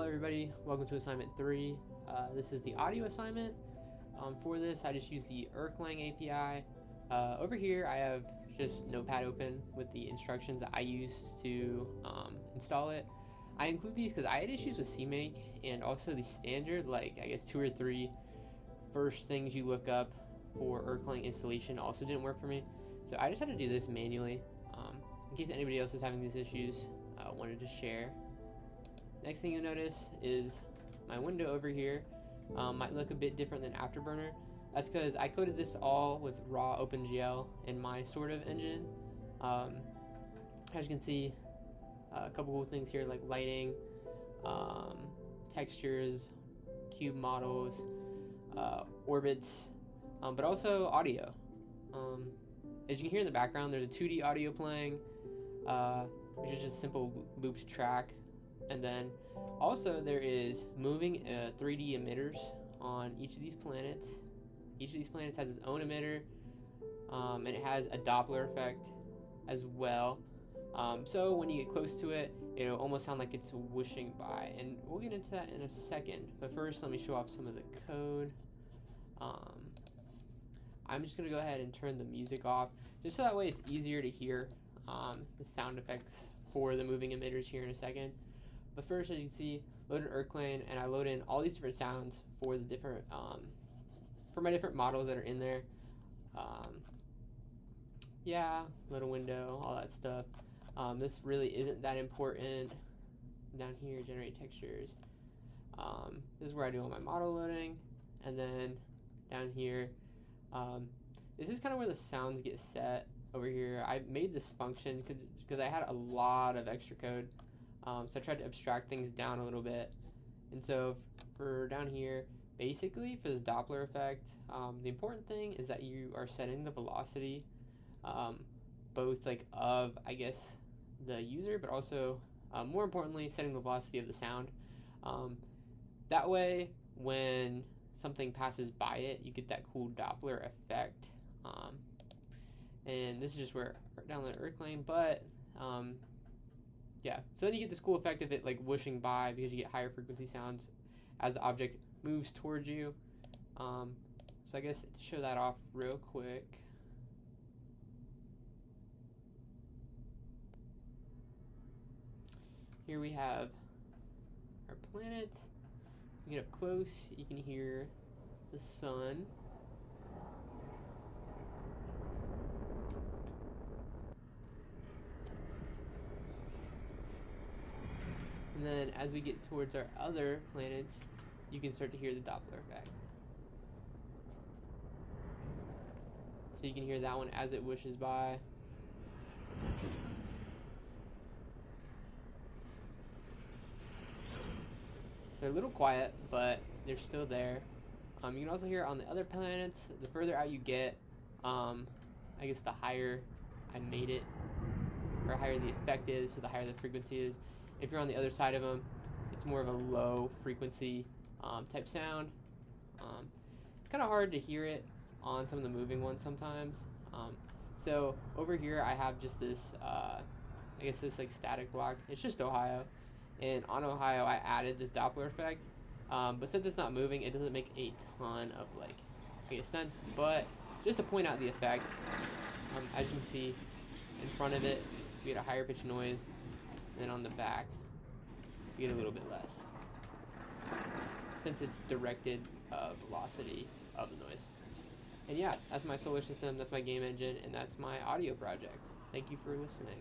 everybody, welcome to assignment 3. This is the audio assignment. For this I just use the irrKlang API. Over here I have just Notepad open with the instructions that I used to install it. I include these because I had issues with CMake and also the standard, like I guess 2 or 3 first things you look up for irrKlang installation also didn't work for me. So I just had to do this manually. In case anybody else is having these issues, I wanted to share. Next thing you'll notice is my window over here might look a bit different than Afterburner. That's because I coded this all with raw OpenGL in my sort of engine. As you can see, a couple cool things here like lighting, textures, cube models, orbits, but also audio. As you can hear in the background, there's a 2D audio playing, which is just simple looped track. And then also there is moving 3D emitters on each of these planets. Each of these planets has its own emitter, and it has a doppler effect as well. So when you get close to it, it'll almost sound like it's whooshing by. And we'll get into that in a second. But first, let me show off some of the code. I'm just going to go ahead and turn the music off, just so that way it's easier to hear the sound effects for the moving emitters here in a second. But first, as you can see, loaded irrKlang, and I load in all these different sounds for the different, for my different models that are in there. Yeah, little window, all that stuff. This really isn't that important. Down here, generate textures. This is where I do all my model loading, and then down here, this is kind of where the sounds get set. Over here, I made this function because I had a lot of extra code. So I tried to abstract things down a little bit. And so for down here, basically for this Doppler effect, the important thing is that you are setting the velocity, both like of, I guess, the user, but also more importantly, setting the velocity of the sound. That way, when something passes by it, you get that cool Doppler effect. And this is just where I download irrKlang, but yeah, so then you get this cool effect of it like whooshing by because you get higher frequency sounds as the object moves towards you. So I guess to show that off real quick. Here we have our planet. You get up close, you can hear the sun. And then as we get towards our other planets, you can start to hear the Doppler effect. So you can hear that one as it whooshes by. They're a little quiet, but they're still there. You can also hear on the other planets, the further out you get, I guess the higher I made it, or higher the effect is, so the higher the frequency is. If you're on the other side of them, it's more of a low frequency type sound. It's kind of hard to hear it on some of the moving ones sometimes. So over here I have just this, I guess this like static block. It's just Ohio. And on Ohio I added this Doppler effect. But since it's not moving, it doesn't make a ton of like, I guess, sense. But just to point out the effect, as you can see in front of it, you get a higher pitch noise. And then on the back, you get a little bit less, since it's directed velocity of the noise. And yeah, that's my solar system, that's my game engine, and that's my audio project. Thank you for listening.